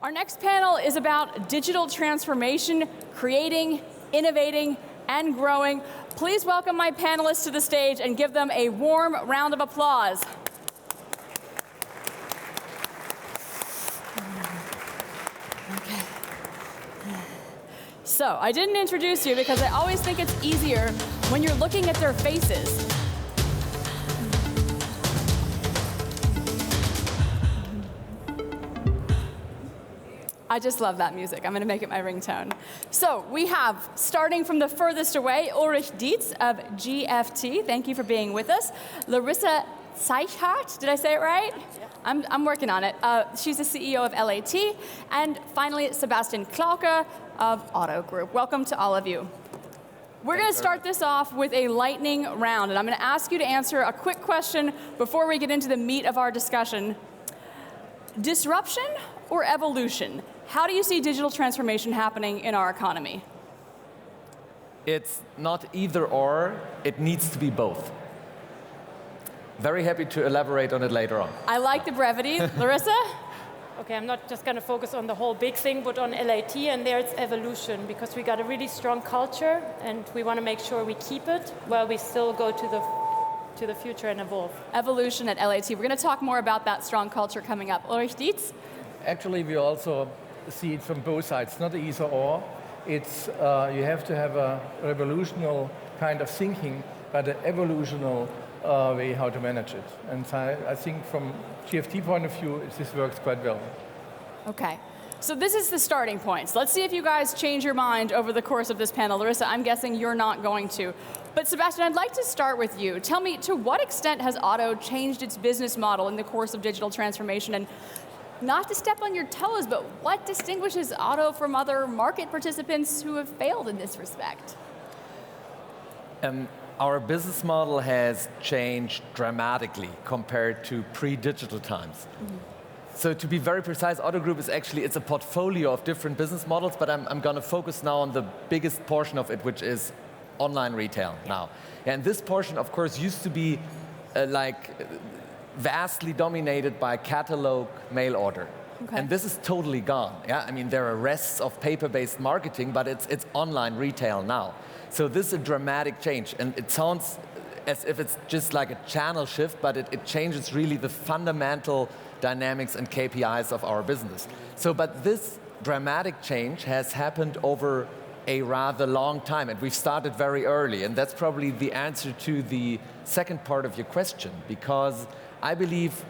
Our next panel is about digital transformation, creating, innovating, and growing. Please welcome my panelists to the stage and give them a warm round of applause. Okay. So, I didn't introduce you because I always think it's easier when you're looking at their faces. I just love that music. I'm going to make it my ringtone. So we have, starting from the furthest away, Ulrich Dietz of GFT. Thank you for being with us. Larissa Zeichhardt, did I say it right? Yeah. I'm working on it. She's the CEO of LAT. And finally, Sebastian Klauke of Otto Group. Welcome to all of you. We're going to start this off with a lightning round, and I'm going to ask you to answer a quick question before we get into the meat of our discussion. Disruption or evolution? How do you see digital transformation happening in our economy? It's not either or, it needs to be both. Very happy to elaborate on it later on. I like the brevity. Larissa? Okay, I'm not just going to focus on the whole big thing, but on LAT, and there it's evolution, because we got a really strong culture, and we want to make sure we keep it while we still go to the future and evolve. Evolution at LAT. We're going to talk more about that strong culture coming up. Ulrich Dietz? Actually, we also see it from both sides, not either or. It's you have to have a revolutionary kind of thinking, but an evolutionary way how to manage it. And I think from GFT point of view, this works quite well. Okay. So this is the starting points. Let's see if you guys change your mind over the course of this panel. Larissa, I'm guessing you're not going to. But Sebastian, I'd like to start with you. Tell me, to what extent has Otto changed its business model in the course of digital transformation? And not to step on your toes, but what distinguishes Otto from other market participants who have failed in this respect? Our business model has changed dramatically compared to pre-digital times. Mm-hmm. So to be very precise, Otto Group is actually, it's a portfolio of different business models, but I'm going to focus now on the biggest portion of it, which is online retail now. And this portion, of course, used to be vastly dominated by catalog mail order. Okay. And this is totally gone. Yeah? I mean, there are rests of paper-based marketing, but it's online retail now. So this is a dramatic change, and it sounds as if it's just like a channel shift, but it changes really the fundamental dynamics and KPIs of our business. So, but this dramatic change has happened over a rather long time, and we've started very early, and that's probably the answer to the second part of your question, because I believe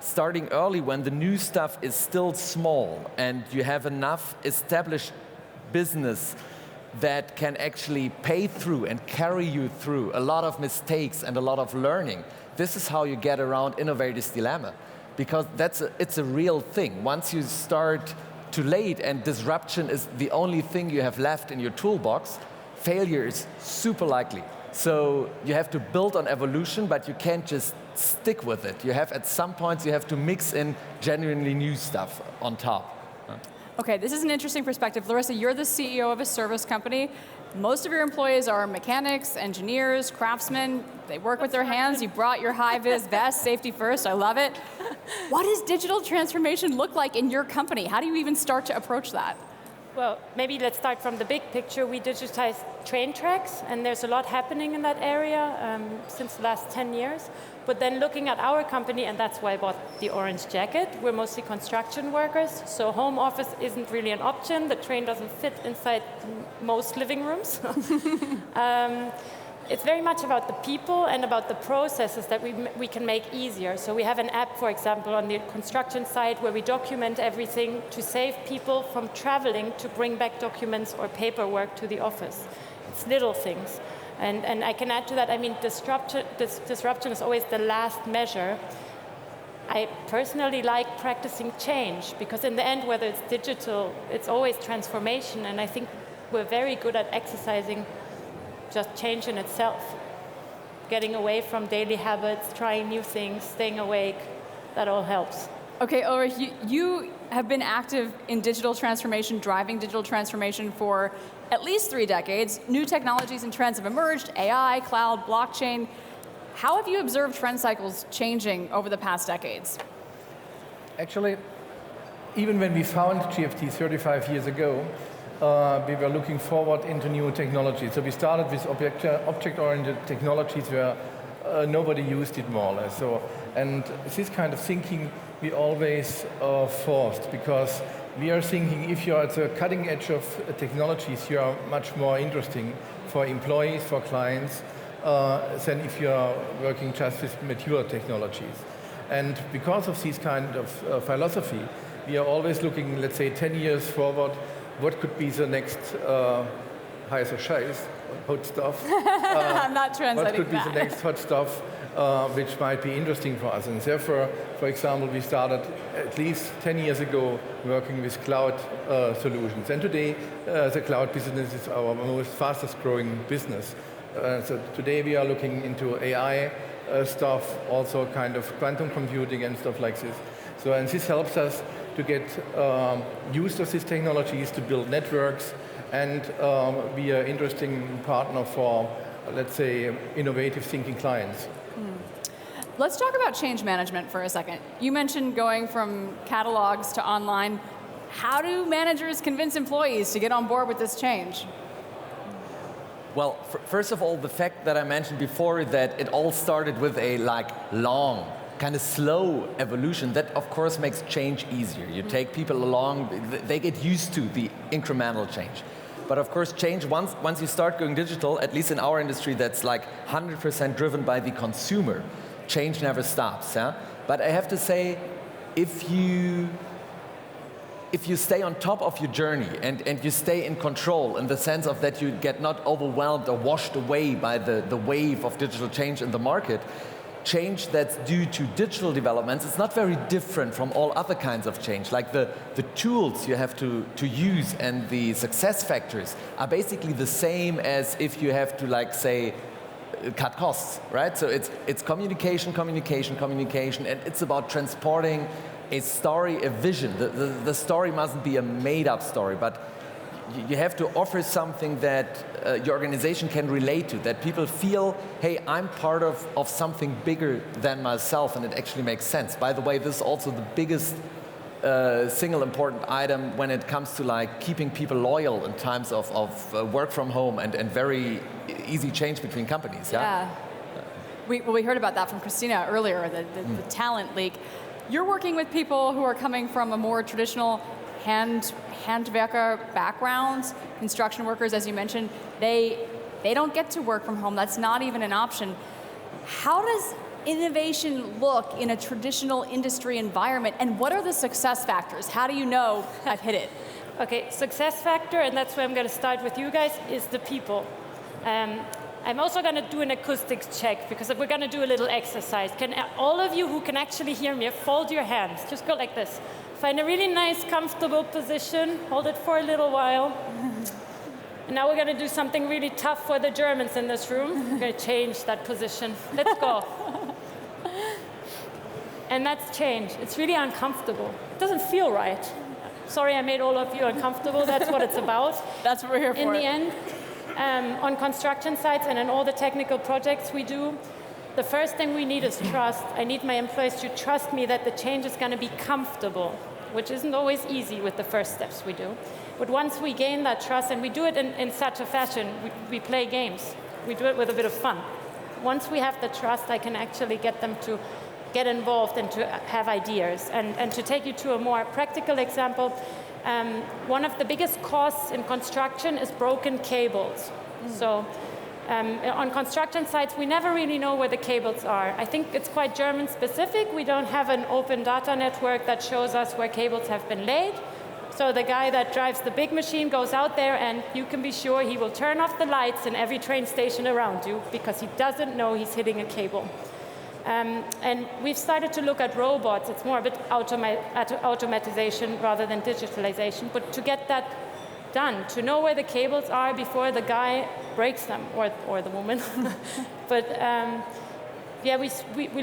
starting early when the new stuff is still small and you have enough established business that can actually pay through and carry you through a lot of mistakes and a lot of learning. This is how you get around Innovator's dilemma, because it's a real thing. Once you start too late and disruption is the only thing you have left in your toolbox, failure is super likely. So you have to build on evolution, but you can't just stick with it. You have, at some points, you have to mix in genuinely new stuff on top. Okay, this is an interesting perspective. Larissa, you're the CEO of a service company. Most of your employees are mechanics, engineers, craftsmen. They work with their hands. You brought your high-vis vest, safety first. I love it. What does digital transformation look like in your company? How do you even start to approach that? Well, maybe let's start from the big picture. We digitize train tracks, and there's a lot happening in that area since the last 10 years. But then looking at our company, and that's why I bought the orange jacket, we're mostly construction workers, so home office isn't really an option. The train doesn't fit inside most living rooms. It's very much about the people and about the processes that we can make easier. So we have an app, for example, on the construction side where we document everything to save people from traveling to bring back documents or paperwork to the office. It's little things. And I can add to that, I mean, disruption is always the last measure. I personally like practicing change, because in the end, whether it's digital, it's always transformation, and I think we're very good at exercising just change in itself. Getting away from daily habits, trying new things, staying awake, that all helps. Okay, Ulrich, you have been active in digital transformation, driving digital transformation for at least 3 decades. New technologies and trends have emerged, AI, cloud, blockchain. How have you observed trend cycles changing over the past decades? Actually, even when we found GFT 35 years ago, we were looking forward into new technologies. So we started with object-oriented technologies where nobody used it more or less. So, and this kind of thinking we always forced, because we are thinking if you're at the cutting edge of technologies, you are much more interesting for employees, for clients, than if you are working just with mature technologies. And because of this kind of philosophy, we are always looking, let's say, 10 years forward, what could be the next heiße Scheiß, hot stuff. I'm not translating what could be that. the next hot stuff which might be interesting for us. And therefore, for example, we started at least 10 years ago working with cloud solutions. And today, the cloud business is our most fastest growing business. So today we are looking into AI stuff, also kind of quantum computing and stuff like this. So, and this helps us to get used to these technologies, to build networks, and be an interesting partner for, let's say, innovative thinking clients. Let's talk about change management for a second. You mentioned going from catalogs to online. How do managers convince employees to get on board with this change? Well, first of all, the fact that I mentioned before that it all started with a long, kind of slow evolution, that of course makes change easier. You take people along, they get used to the incremental change. But of course, change, once you start going digital, at least in our industry, that's like 100% driven by the consumer. Change never stops. Yeah? But I have to say, if you stay on top of your journey and you stay in control in the sense of that you get not overwhelmed or washed away by the wave of digital change in the market, change that's due to digital developments is not very different from all other kinds of change. Like the tools you have to use and the success factors are basically the same as if you have to, like, say, cut costs, right? So it's communication, and it's about transporting a story, a vision. The story mustn't be a made-up story, but you have to offer something that your organization can relate to, that people feel, hey, I'm part of something bigger than myself, and it actually makes sense. By the way, this is also the biggest single important item when it comes to like keeping people loyal in times of work from home and very easy change between companies. Yeah. We heard about that from Christina earlier, the talent leak. You're working with people who are coming from a more traditional handwerker backgrounds, construction workers, as you mentioned. They don't get to work from home. That's not even an option. How does innovation look in a traditional industry environment, and what are the success factors? How do you know I've hit it? Okay, success factor, and that's where I'm going to start with you guys, is the people. I'm also going to do an acoustics check, because we're going to do a little exercise. Can all of you who can actually hear me, fold your hands. Just go like this. Find a really nice, comfortable position. Hold it for a little while. And now we're going to do something really tough for the Germans in this room. We're going to change that position. Let's go. And that's change. It's really uncomfortable. It doesn't feel right. Sorry I made all of you uncomfortable. That's what it's about. That's what we're here for. In the end, on construction sites and in all the technical projects we do, the first thing we need is trust. I need my employees to trust me that the change is going to be comfortable, which isn't always easy with the first steps we do. But once we gain that trust, and we do it in such a fashion, we play games. We do it with a bit of fun. Once we have the trust, I can actually get them to get involved and to have ideas. And to take you to a more practical example, one of the biggest costs in construction is broken cables. So on construction sites, we never really know where the cables are. I think it's quite German specific. We don't have an open data network that shows us where cables have been laid. So the guy that drives the big machine goes out there, and you can be sure he will turn off the lights in every train station around you because he doesn't know he's hitting a cable. And we've started to look at robots. It's more a bit automatization rather than digitalization, but to get that done, to know where the cables are before the guy breaks them, or the woman. But yeah, we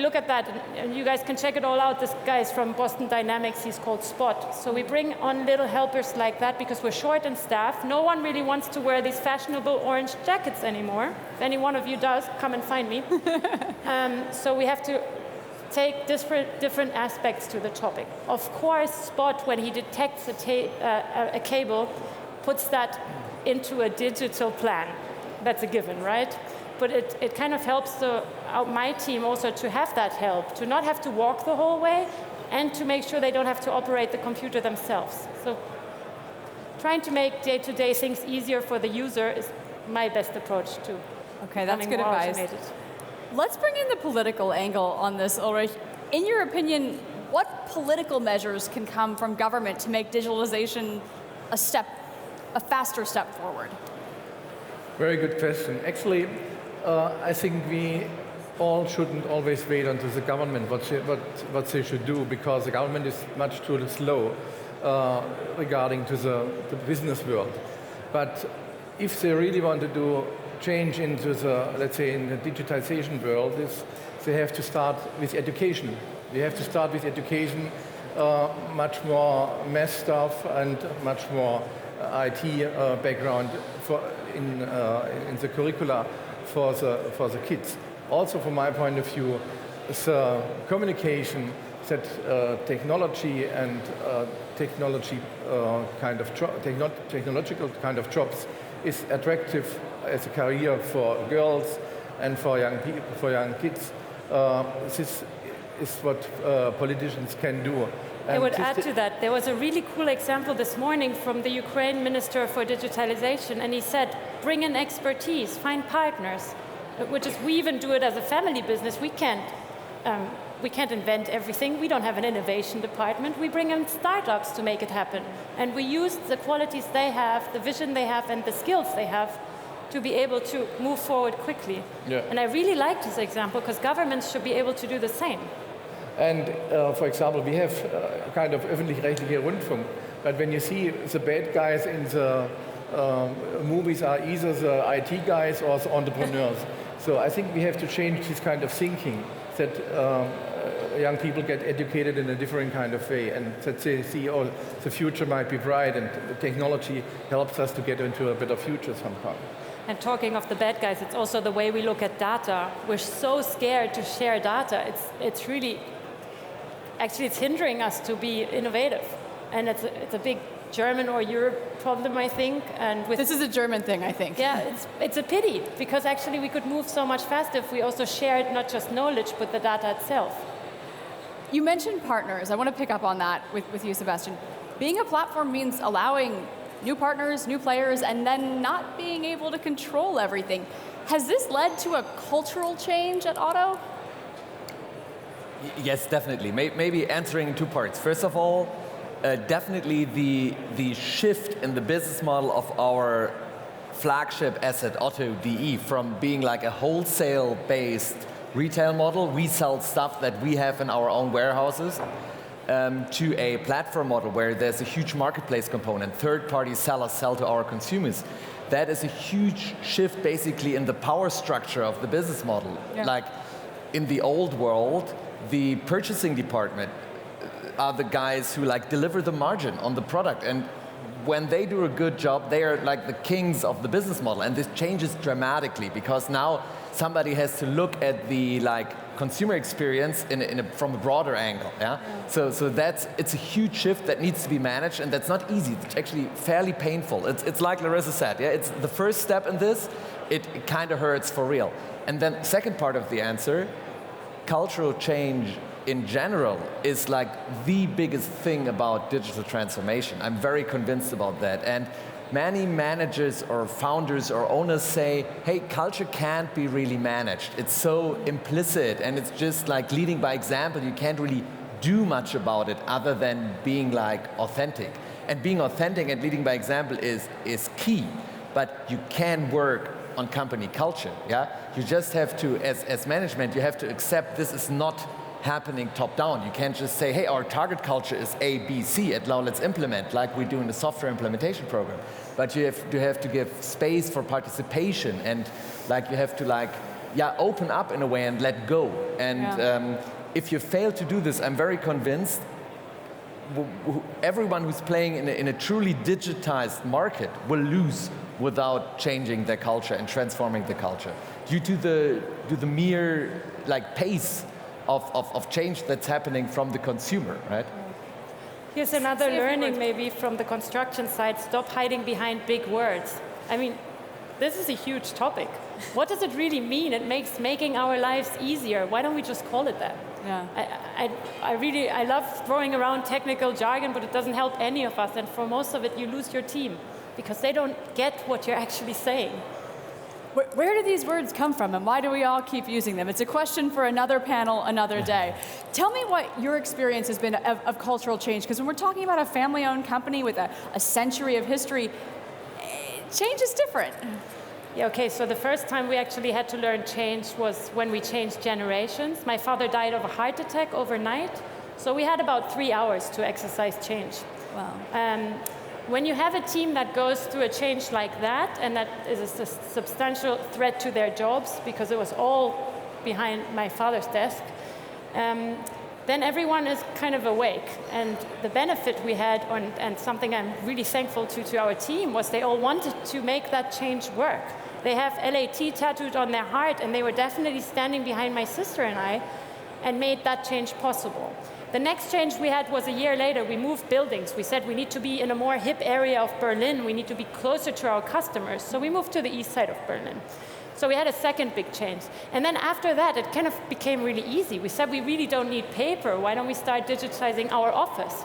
look at that, and you guys can check it all out. This guy is from Boston Dynamics. He's called Spot. So we bring on little helpers like that because we're short in staff. No one really wants to wear these fashionable orange jackets anymore. If any one of you does, come and find me. So we have to take different aspects to the topic. Of course, Spot, when he detects a cable, puts that into a digital plan. That's a given, right? But it kind of helps my team also to have that help, to not have to walk the whole way, and to make sure they don't have to operate the computer themselves. So trying to make day-to-day things easier for the user is my best approach to Okay, that's good advice. Automated. Let's bring in the political angle on this, Ulrich. In your opinion, what political measures can come from government to make digitalization a faster step forward? Very good question. Actually, I think we all shouldn't always wait until the government what they should do, because the government is much too slow regarding to the business world. But if they really want to do change into the, let's say, in the digitization world, they have to start with education. They have to start with education, much more math stuff and much more IT background in the curricula for the kids. Also, from my point of view, the communication that technology and technological kind of jobs is attractive as a career for girls and for young people, for young kids. This is what politicians can do. I would add to that. There was a really cool example this morning from the Ukraine Minister for Digitalization, and he said, bring in expertise, find partners, which is, we even do it as a family business. We can't invent everything. We don't have an innovation department. We bring in startups to make it happen. And we use the qualities they have, the vision they have, and the skills they have to be able to move forward quickly. Yeah. And I really like this example, because governments should be able to do the same. And for example, we have kind of öffentlich-rechtliche Rundfunk, but when you see the bad guys in the movies are either the IT guys or the entrepreneurs. So I think we have to change this kind of thinking, that young people get educated in a different kind of way, and that they see, oh, the future might be bright, and the technology helps us to get into a better future somehow. And talking of the bad guys, it's also the way we look at data. We're so scared to share data. It's really, actually it's hindering us to be innovative. And it's a big German or Europe problem, I think. And this is a German thing, I think. Yeah, it's a pity, because actually we could move so much faster if we also shared not just knowledge, but the data itself. You mentioned partners. I want to pick up on that with you, Sebastian. Being a platform means allowing new partners, new players, and then not being able to control everything. Has this led to a cultural change at Otto? Yes, definitely. Maybe answering in two parts. First of all, definitely the shift in the business model of our flagship asset, Otto DE, from being like a wholesale-based retail model, we sell stuff that we have in our own warehouses, to a platform model where there's a huge marketplace component. Third-party sellers sell to our consumers. That is a huge shift basically in the power structure of the business model. Yeah. Like in the old world, the purchasing department are the guys who like deliver the margin on the product, and when they do a good job, they are like the kings of the business model. And this changes dramatically, because now somebody has to look at the consumer experience from a broader angle. Yeah? So it's a huge shift that needs to be managed, and that's not easy. It's actually fairly painful. It's like Larissa said. Yeah, it's the first step in this. It kind of hurts for real. And then second part of the answer, cultural change in general is like the biggest thing about digital transformation. I'm very convinced about that. And many managers or founders or owners say, hey, culture can't be really managed. It's so implicit, and it's just like leading by example. You can't really do much about it other than being like authentic. And being authentic and leading by example is key, but you can work on company culture. Yeah? You just have to, as management, you have to accept this is not happening top down. You can't just say, hey, our target culture is A, B, C, and now let's implement, like we do in the software implementation program. But you have to give space for participation, and like you have to open up in a way and let go. And if you fail to do this, I'm very convinced everyone who's playing in a truly digitized market will lose without changing their culture and transforming the culture. Due to the mere pace of change that's happening from the consumer, right? Here's another learning maybe from the construction side, stop hiding behind big words. I mean, this is a huge topic. What does it really mean? It makes making our lives easier. Why don't we just call it that? Yeah. I love throwing around technical jargon, but it doesn't help any of us. And for most of it, you lose your team because they don't get what you're actually saying. Where do these words come from, and why do we all keep using them? It's a question for another panel, another day. Tell me what your experience has been of cultural change, because when we're talking about a family-owned company with a century of history, change is different. Yeah, okay, so the first time we actually had to learn change was when we changed generations. My father died of a heart attack overnight, so we had about 3 hours to exercise change. Wow. When you have a team that goes through a change like that, and that is a substantial threat to their jobs, because it was all behind my father's desk, then everyone is kind of awake. And the benefit we had, and something I'm really thankful to our team, was they all wanted to make that change work. They have LAT tattooed on their heart, and they were definitely standing behind my sister and I, and made that change possible. The next change we had was a year later. We moved buildings. We said we need to be in a more hip area of Berlin. We need to be closer to our customers. So we moved to the east side of Berlin. So we had a second big change. And then after that, it kind of became really easy. We said we really don't need paper. Why don't we start digitizing our office?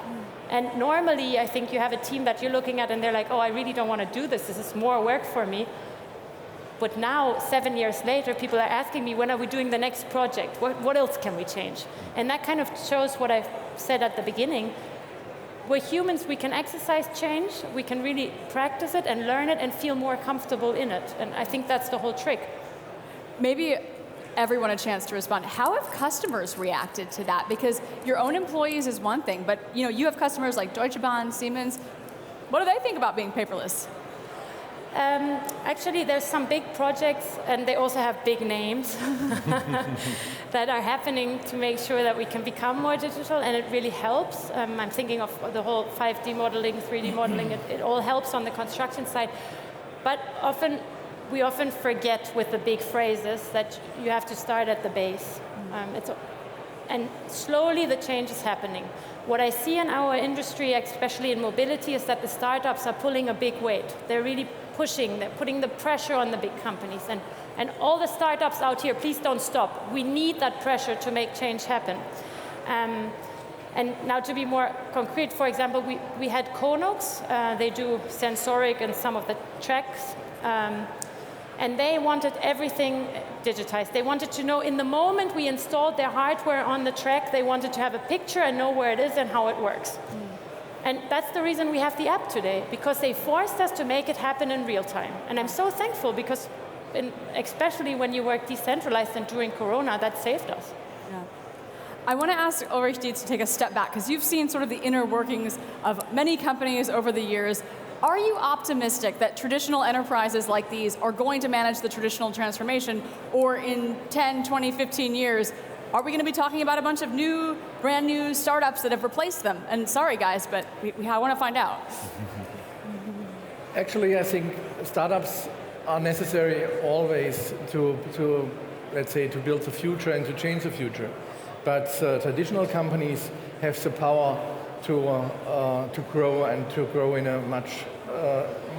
And normally, I think you have a team that you're looking at and they're like, oh, I really don't want to do this. This is more work for me. But now, 7 years later, people are asking me, when are we doing the next project? What else can we change? And that kind of shows what I said at the beginning. We're humans, we can exercise change, we can really practice it and learn it and feel more comfortable in it. And I think that's the whole trick. Maybe everyone a chance to respond. How have customers reacted to that? Because your own employees is one thing, but you have customers like Deutsche Bahn, Siemens. What do they think about being paperless? Actually, there's some big projects, and they also have big names that are happening to make sure that we can become more digital, and it really helps. I'm thinking of the whole 5D modeling, 3D modeling. It all helps on the construction side. But we often forget with the big phrases that you have to start at the base. And slowly the change is happening. What I see in our industry, especially in mobility, is that the startups are pulling a big weight. They're really pushing, they're putting the pressure on the big companies. And all the startups out here, please don't stop. We need that pressure to make change happen. And now to be more concrete, for example, we had Konox. They do sensoric and some of the tracks. And they wanted everything digitized. They wanted to know in the moment we installed their hardware on the track, they wanted to have a picture and know where it is and how it works. And that's the reason we have the app today, because they forced us to make it happen in real time. And I'm so thankful, because especially when you work decentralized and during Corona, that saved us. Yeah. I want to ask Ulrich Dietz to take a step back, because you've seen sort of the inner workings of many companies over the years. Are you optimistic that traditional enterprises like these are going to manage the traditional transformation, or in 10, 20, 15 years, are we going to be talking about a bunch of brand new startups that have replaced them? And sorry guys, but I want to find out. Actually, I think startups are necessary always to let's say, to build the future and to change the future. But traditional companies have the power to grow, and to grow in a much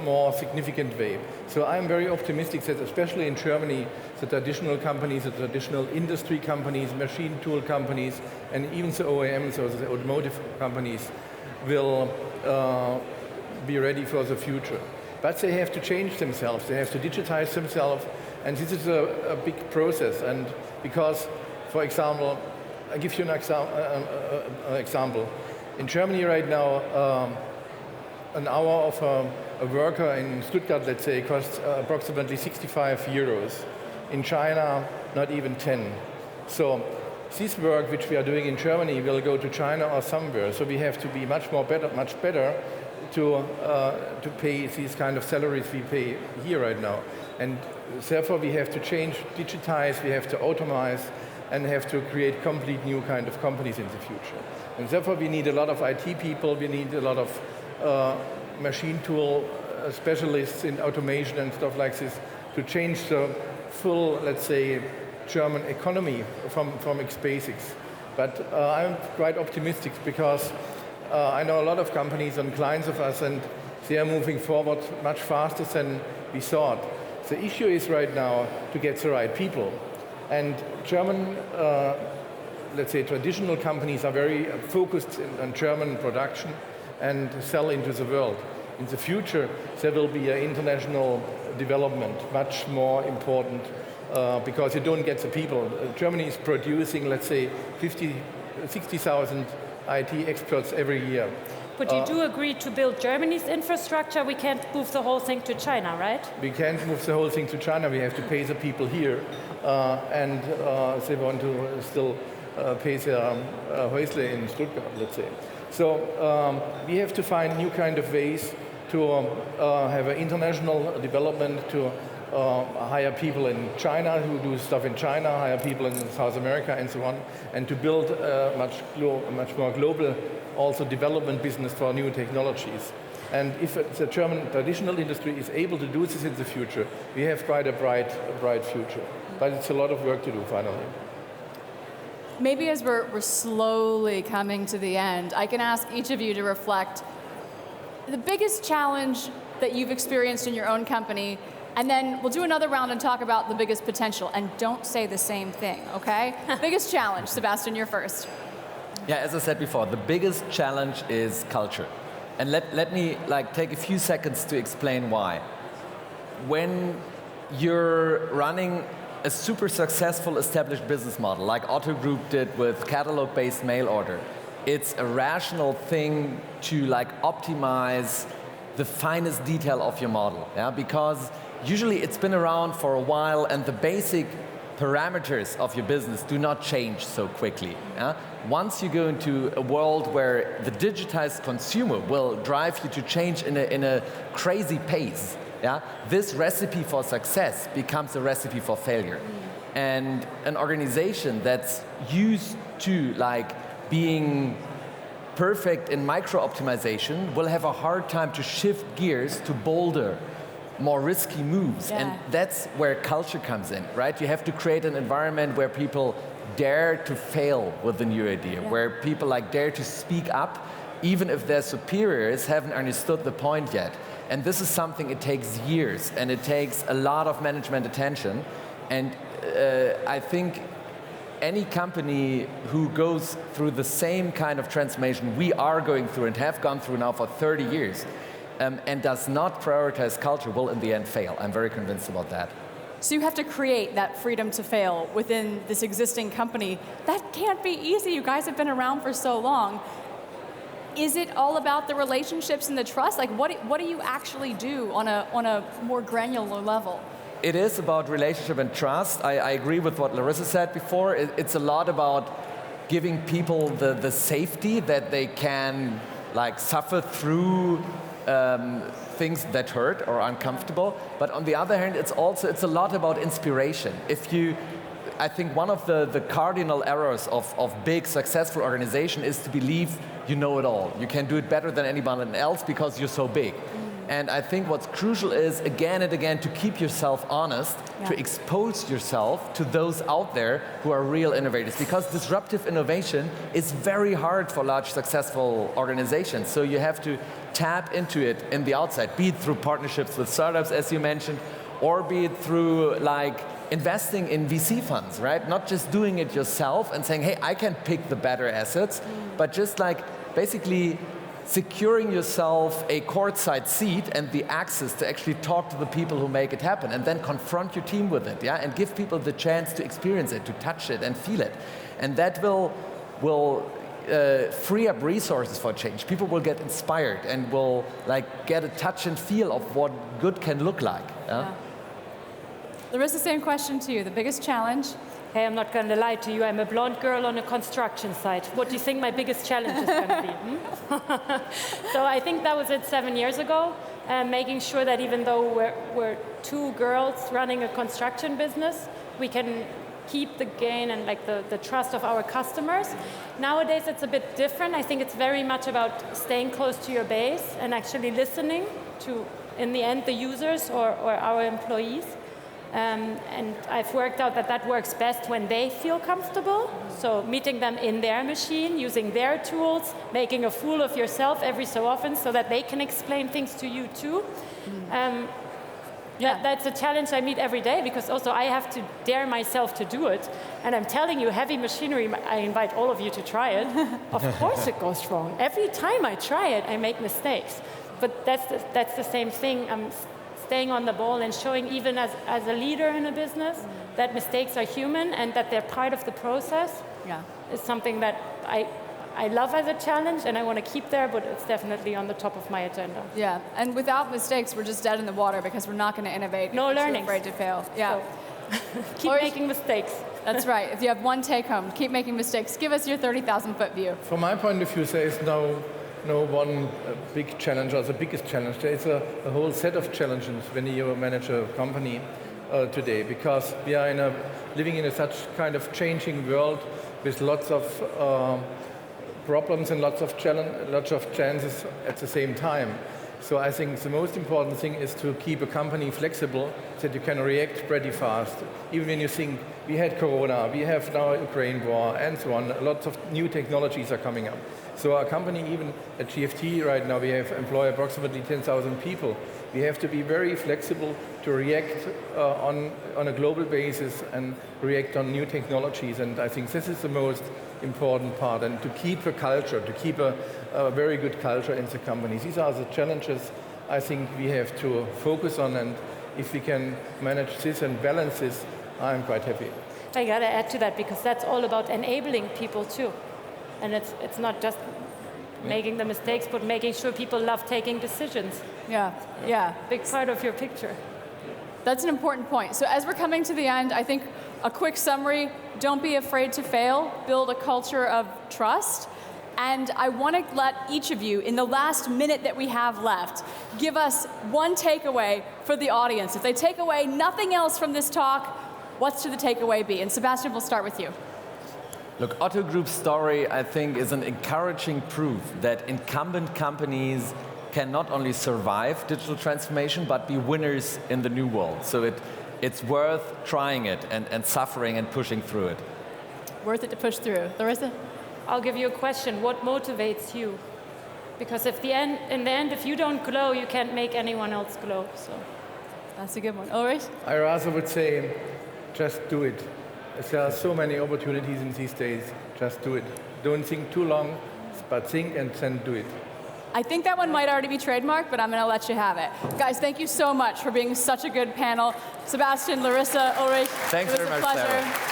more significant way. So I'm very optimistic that, especially in Germany, the traditional companies, the traditional industry companies, machine tool companies, and even the OEMs, or the automotive companies, will be ready for the future. But they have to change themselves, they have to digitize themselves, and this is a big process. And because, for example, I'll give you an example. In Germany right now, an hour of a worker in Stuttgart, let's say, costs approximately 65 euros. In China, not even 10. So this work which we are doing in Germany will go to China or somewhere. So we have to be much better to pay these kind of salaries we pay here right now. And therefore we have to change, digitize, we have to automate, and have to create complete new kind of companies in the future. And therefore we need a lot of IT people, we need a lot of machine tool specialists in automation and stuff like this to change the full, let's say, German economy from its basics. But I'm quite optimistic because I know a lot of companies and clients of us, and they are moving forward much faster than we thought. The issue is right now to get the right people. And German, let's say, traditional companies are very focused on German production and sell into the world. In the future, there will be an international development, much more important, because you don't get the people. Germany is producing, let's say, 60,000 IT experts every year. But you do agree to build Germany's infrastructure. We can't move the whole thing to China, right? We can't move the whole thing to China. We have to pay the people here. And they want to still pay their Häusle in Stuttgart, let's say. So we have to find new kind of ways to have an international development, to hire people in China who do stuff in China, hire people in South America and so on, and to build a much more global also development business for new technologies. And if the German traditional industry is able to do this in the future, we have quite a bright future. But it's a lot of work to do finally. Maybe as we're slowly coming to the end, I can ask each of you to reflect the biggest challenge that you've experienced in your own company, and then we'll do another round and talk about the biggest potential. And don't say the same thing, okay? Biggest challenge, Sebastian, you're first. Yeah, as I said before, the biggest challenge is culture. And let me take a few seconds to explain why. When you're running a super successful established business model, like Otto Group did with catalog-based mail order, it's a rational thing to optimize the finest detail of your model, yeah? Because usually it's been around for a while and the basic parameters of your business do not change so quickly. Yeah? Once you go into a world where the digitized consumer will drive you to change in a crazy pace, yeah? This recipe for success becomes a recipe for failure. And an organization that's used to being perfect in micro-optimization will have a hard time to shift gears to bolder, more risky moves. Yeah. And that's where culture comes in, right? You have to create an environment where people dare to fail with a new idea, where people dare to speak up, even if their superiors haven't understood the point yet. And this is something it takes years, and it takes a lot of management attention. And I think any company who goes through the same kind of transformation we are going through and have gone through now for 30 years, and does not prioritize culture will in the end fail. I'm very convinced about that. So you have to create that freedom to fail within this existing company. That can't be easy. You guys have been around for so long. Is it all about the relationships and the trust? What do you actually do on a more granular level? It is about relationship and trust. I agree with what Larissa said before. It's a lot about giving people the safety that they can suffer through things that hurt or are uncomfortable. But on the other hand, it's a lot about inspiration. I think one of the cardinal errors of big successful organization is to believe you know it all. You can do it better than anyone else because you're so big. And I think what's crucial is, again and again, to keep yourself honest, to expose yourself to those out there who are real innovators. Because disruptive innovation is very hard for large, successful organizations. So you have to tap into it in the outside, be it through partnerships with startups, as you mentioned, or be it through investing in VC funds, right? Not just doing it yourself and saying, hey, I can pick the better assets, but just basically securing yourself a courtside seat and the access to actually talk to the people who make it happen, and then confront your team with it, and give people the chance to experience it, to touch it and feel it. And that will free up resources for change. People will get inspired and will get a touch and feel of what good can look like. Yeah? Larissa, same question to you. The biggest challenge? Hey, I'm not going to lie to you. I'm a blonde girl on a construction site. What do you think my biggest challenge is going to be? So I think that was it 7 years ago, making sure that even though we're two girls running a construction business, we can keep the gain and the trust of our customers. Nowadays it's a bit different. I think it's very much about staying close to your base and actually listening to, in the end, the users or our employees. And I've worked out that that works best when they feel comfortable. So meeting them in their machine, using their tools, making a fool of yourself every so often so that they can explain things to you too. That's a challenge I meet every day, because also I have to dare myself to do it. And I'm telling you, heavy machinery, I invite all of you to try it. Of course it goes wrong. Every time I try it, I make mistakes. But that's the same thing. I'm staying on the ball and showing, even as a leader in a business, that mistakes are human and that they're part of the process. Is something that I love as a challenge, and I want to keep there, but it's definitely on the top of my agenda. Yeah, and without mistakes, we're just dead in the water because we're not going to innovate. No learning. We're afraid to fail. Yeah. So, keep making mistakes. That's right. If you have one take home, keep making mistakes. Give us your 30,000-foot view. From my point of view, there is no one big challenge or the biggest challenge. There is a whole set of challenges when you manage a company today, because we are living in such kind of changing world with lots of problems and lots of chances at the same time. So I think the most important thing is to keep a company flexible so that you can react pretty fast. Even when you think, we had Corona, we have now Ukraine war, and so on, lots of new technologies are coming up. So our company, even at GFT right now, we employ approximately 10,000 people. We have to be very flexible to react on a global basis and react on new technologies. And I think this is the most important part, and to keep a culture, to keep a very good culture in the companies. These are the challenges I think we have to focus on, and if we can manage this and balance this, I'm quite happy. I got to add to that, because that's all about enabling people too. And it's not just making the mistakes, but making sure people love taking decisions. Yeah. Big part of your picture. That's an important point. So as we're coming to the end, I think a quick summary: don't be afraid to fail, build a culture of trust. And I want to let each of you, in the last minute that we have left, give us one takeaway for the audience. If they take away nothing else from this talk, what should the takeaway be? And Sebastian, we'll start with you. Look, Otto Group's story, I think, is an encouraging proof that incumbent companies can not only survive digital transformation, but be winners in the new world. So it's worth trying it and suffering and pushing through it. Worth it to push through. Larissa? I'll give you a question. What motivates you? Because in the end, if you don't glow, you can't make anyone else glow. So that's a good one. Ulrich? I rather would say, just do it. There are so many opportunities in these days. Just do it. Don't think too long, but think and then do it. I think that one might already be trademarked, but I'm going to let you have it. Guys, thank you so much for being such a good panel. Sebastian, Larissa, Ulrich, thanks very much, it was a pleasure. Sarah.